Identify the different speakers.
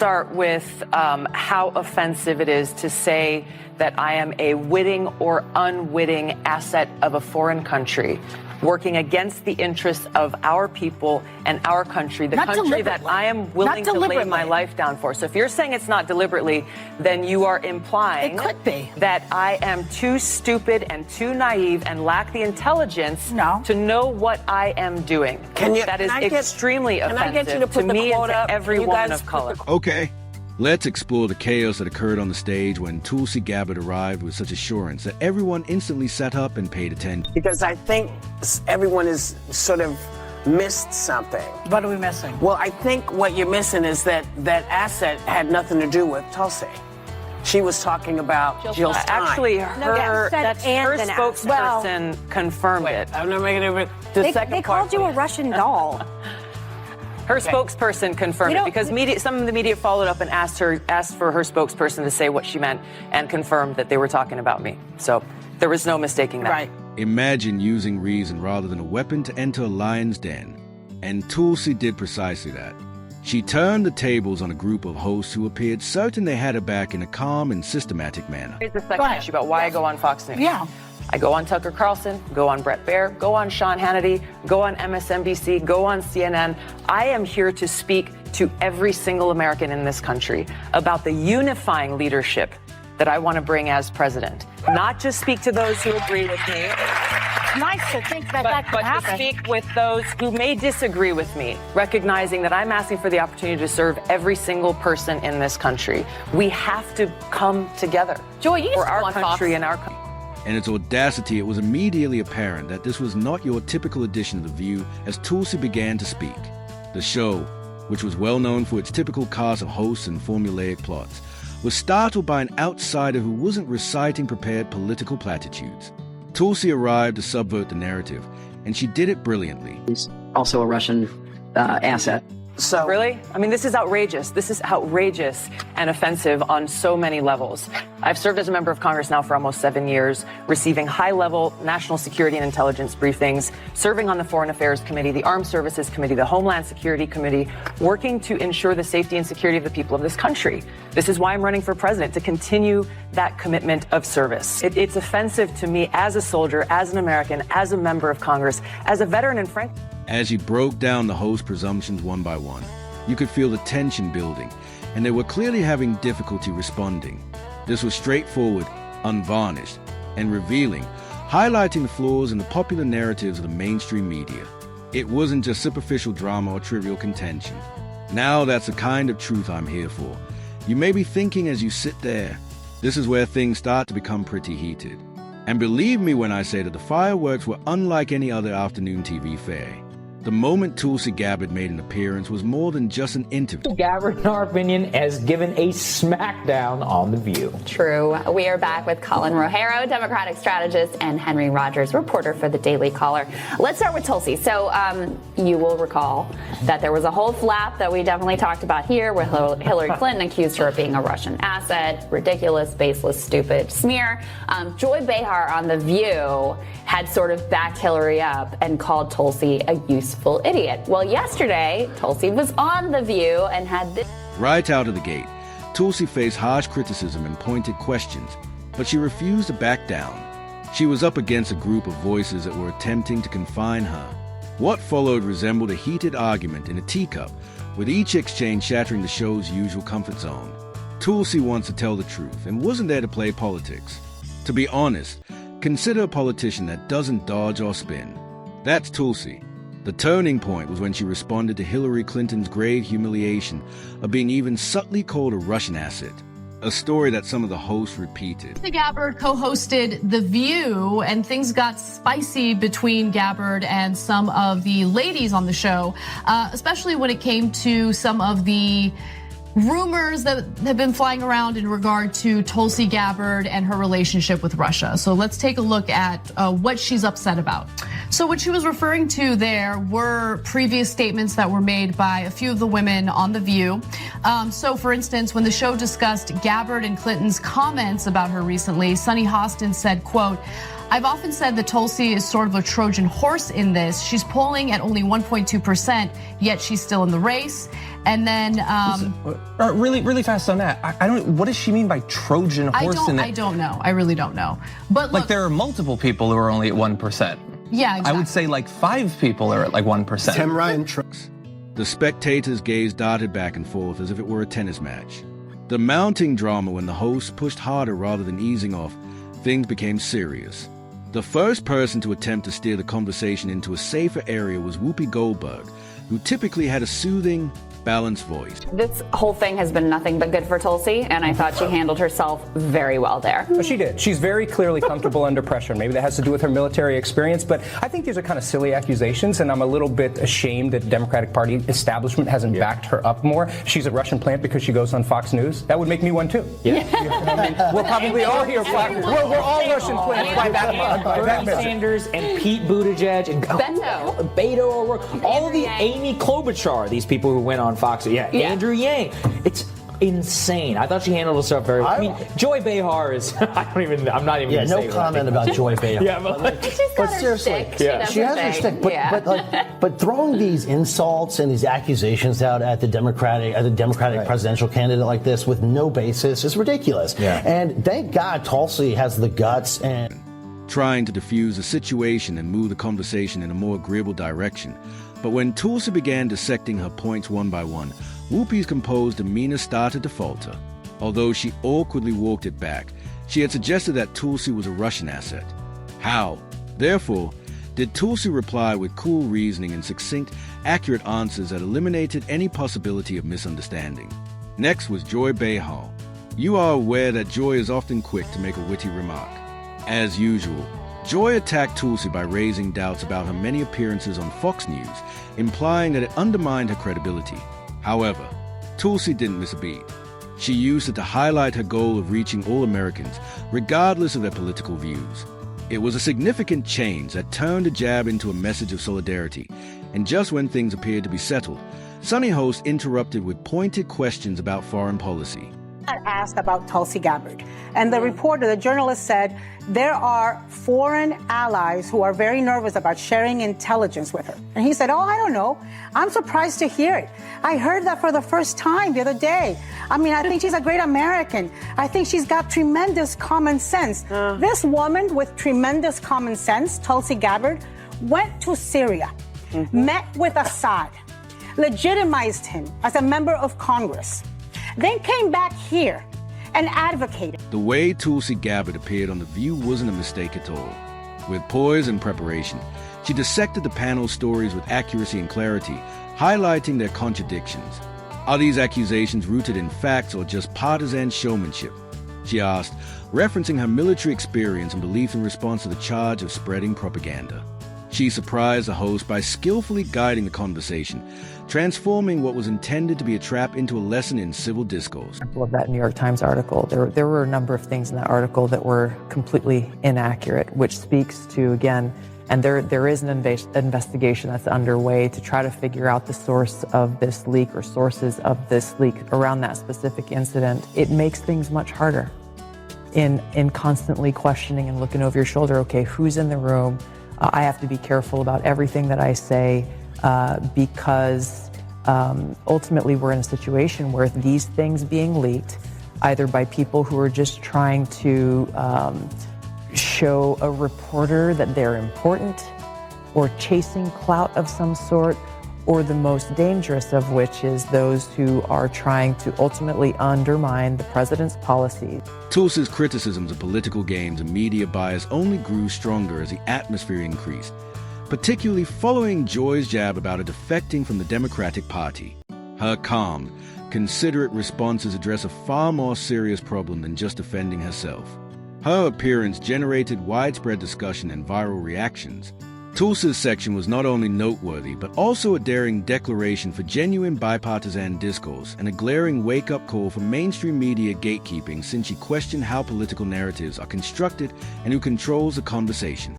Speaker 1: start with how offensive it is to say that I am a witting or unwitting asset of a foreign country, working against the interests of our people and our country, the country that I am willing to lay my life down for. So if you're saying it's not deliberately, then you are implying that I am too stupid and too naive and lack the intelligence to know what I am doing. That is extremely offensive to me and to everyone of color.
Speaker 2: Okay. Let's explore the chaos that occurred on the stage when Tulsi Gabbard arrived with such assurance that everyone instantly sat up and paid attention.
Speaker 3: Because I think everyone is sort of missed something.
Speaker 4: What are we missing?
Speaker 3: Well, I think what you're missing is that that asset had nothing to do with Tulsi. She was talking about Jill Stein.
Speaker 1: Actually, her spokesperson confirmed it.
Speaker 3: I'm not making it.
Speaker 5: They called you a Russian doll.
Speaker 1: Her spokesperson confirmed it because some of the media followed up and asked for her spokesperson to say what she meant and confirmed that they were talking about me. So there was no mistaking that.
Speaker 4: Right.
Speaker 2: Imagine using reason rather than a weapon to enter a lion's den. And Tulsi did precisely that. She turned the tables on a group of hosts who appeared certain they had her back in a calm and systematic manner.
Speaker 1: Here's the second issue about why I go on Fox News.
Speaker 4: Yeah.
Speaker 1: I go on Tucker Carlson, go on Brett Baier, go on Sean Hannity, go on MSNBC, go on CNN. I am here to speak to every single American in this country about the unifying leadership that I want to bring as president. Not just speak to those who agree with me.
Speaker 4: It's nice to think that could happen.
Speaker 1: But to speak with those who may disagree with me, recognizing that I'm asking for the opportunity to serve every single person in this country. We have to come together for our country and our country.
Speaker 2: And its audacity, it was immediately apparent that this was not your typical edition of The View as Tulsi began to speak. The show, which was well known for its typical cast of hosts and formulaic plots, was startled by an outsider who wasn't reciting prepared political platitudes. Tulsi arrived to subvert the narrative, and she did it brilliantly.
Speaker 6: He's also a Russian asset.
Speaker 3: So
Speaker 1: really? I mean, this is outrageous. This is outrageous and offensive on so many levels. I've served as a member of Congress now for almost 7 years, receiving high-level national security and intelligence briefings, serving on the Foreign Affairs Committee, the Armed Services Committee, the Homeland Security Committee, working to ensure the safety and security of the people of this country. This is why I'm running for president, to continue that commitment of service. It's offensive to me as a soldier, as an American, as a member of Congress, as a veteran, and frankly,
Speaker 2: as he broke down the host presumptions one by one, you could feel the tension building, and they were clearly having difficulty responding. This was straightforward, unvarnished, and revealing, highlighting the flaws in the popular narratives of the mainstream media. It wasn't just superficial drama or trivial contention. Now that's the kind of truth I'm here for. You may be thinking as you sit there, this is where things start to become pretty heated. And believe me when I say that the fireworks were unlike any other afternoon TV fare. The moment Tulsi Gabbard made an appearance was more than just an interview.
Speaker 7: Gabbard, in our opinion, has given a smackdown on The View.
Speaker 8: True. We are back with Colin Rogero, Democratic strategist, and Henry Rogers, reporter for the Daily Caller. Let's start with Tulsi. So you will recall that there was a whole flap that we definitely talked about here where Hillary Clinton accused her of being a Russian asset, ridiculous, baseless, stupid smear. Joy Behar on The View had sort of backed Hillary up and called Tulsi a useful idiot. Well, yesterday, Tulsi was on The View and had this.
Speaker 2: Right out of the gate, Tulsi faced harsh criticism and pointed questions, but she refused to back down. She was up against a group of voices that were attempting to confine her. What followed resembled a heated argument in a teacup, with each exchange shattering the show's usual comfort zone. Tulsi wants to tell the truth and wasn't there to play politics. To be honest, consider a politician that doesn't dodge or spin. That's Tulsi. The turning point was when she responded to Hillary Clinton's grave humiliation of being even subtly called a Russian asset, a story that some of the hosts repeated.
Speaker 9: Tulsi Gabbard co-hosted The View, and things got spicy between Gabbard and some of the ladies on the show, especially when it came to some of the rumors that have been flying around in regard to Tulsi Gabbard and her relationship with Russia. So let's take a look at what she's upset about. So what she was referring to there were previous statements that were made by a few of the women on The View. So for instance, when the show discussed Gabbard and Clinton's comments about her recently, Sunny Hostin said, quote, I've often said that Tulsi is sort of a Trojan horse in this. She's polling at only 1.2%, yet she's still in the race. And then,
Speaker 10: really fast on that. I don't. What does she mean by Trojan horse?
Speaker 9: I don't know. I really don't know. But look,
Speaker 10: like there are multiple people who are only at 1%.
Speaker 9: Yeah, exactly.
Speaker 10: I would say like 5 people are at like 1%.
Speaker 11: Tim Ryan.
Speaker 2: The spectators' gaze darted back and forth as if it were a tennis match. The mounting drama when the host pushed harder rather than easing off, things became serious. The first person to attempt to steer the conversation into a safer area was Whoopi Goldberg, who typically had a soothing, balanced voice.
Speaker 8: This whole thing has been nothing but good for Tulsi, and I thought she handled herself very well there.
Speaker 7: She did. She's very clearly comfortable under pressure. Maybe that has to do with her military experience, but I think these are kind of silly accusations, and I'm a little bit ashamed that the Democratic Party establishment hasn't backed her up more. She's a Russian plant because she goes on Fox News. That would make me one too. Yeah. I mean, we're probably all here. We're all Russian plants by that Bernie Sanders and Pete Buttigieg and Beto O'Rourke, all of the Amy Klobuchar, these people who went on Fox. Yeah, Andrew Yang. It's insane. I thought she handled herself very well. I mean, Joy Behar is. I'm not even.
Speaker 11: Yeah, no comment about Joy Behar.
Speaker 8: Yeah, but seriously,
Speaker 11: she has her stick. But throwing these insults and these accusations out at the Democratic presidential candidate like this with no basis is ridiculous. Yeah. And thank God Tulsi has the guts and
Speaker 2: trying to diffuse the situation and move the conversation in a more agreeable direction. But when Tulsi began dissecting her points one by one, Whoopi's composed demeanor started to falter. Although she awkwardly walked it back, she had suggested that Tulsi was a Russian asset. How, therefore, did Tulsi reply with cool reasoning and succinct, accurate answers that eliminated any possibility of misunderstanding? Next was Joy Behar. You are aware that Joy is often quick to make a witty remark. As usual, Joy attacked Tulsi by raising doubts about her many appearances on Fox News, implying that it undermined her credibility. However, Tulsi didn't miss a beat. She used it to highlight her goal of reaching all Americans, regardless of their political views. It was a significant change that turned a jab into a message of solidarity, and just when things appeared to be settled, Sunny host interrupted with pointed questions about foreign policy.
Speaker 12: Asked about Tulsi Gabbard, and the journalist said there are foreign allies who are very nervous about sharing intelligence with her. And he said, oh, I don't know. I'm surprised to hear it. I heard that for the first time the other day. I mean, I think she's a great American. I think she's got tremendous common sense. This woman with tremendous common sense, Tulsi Gabbard, went to Syria, met with Assad, legitimized him as a member of Congress, then came back here and advocated.
Speaker 2: The way Tulsi Gabbard appeared on The View wasn't a mistake at all. With poise and preparation, she dissected the panel's stories with accuracy and clarity, highlighting their contradictions. Are these accusations rooted in facts or just partisan showmanship? She asked, referencing her military experience and belief in response to the charge of spreading propaganda. She surprised the host by skillfully guiding the conversation, transforming what was intended to be a trap into a lesson in civil discourse.
Speaker 1: Of that New York Times article, there were a number of things in that article that were completely inaccurate, which speaks to, again, and there is an investigation that's underway to try to figure out the source of this leak or sources of this leak around that specific incident. It makes things much harder in constantly questioning and looking over your shoulder. Okay, who's in the room? I have to be careful about everything that I say because ultimately we're in a situation where these things being leaked, either by people who are just trying to show a reporter that they're important or chasing clout of some sort, or the most dangerous of which is those who are trying to ultimately undermine the president's policies.
Speaker 2: Tulsi's criticisms of political games and media bias only grew stronger as the atmosphere increased, particularly following Joy's jab about her defecting from the Democratic Party. Her calm, considerate responses address a far more serious problem than just defending herself. Her appearance generated widespread discussion and viral reactions. Tulsi's section was not only noteworthy, but also a daring declaration for genuine bipartisan discourse and a glaring wake-up call for mainstream media gatekeeping, since she questioned how political narratives are constructed and who controls the conversation.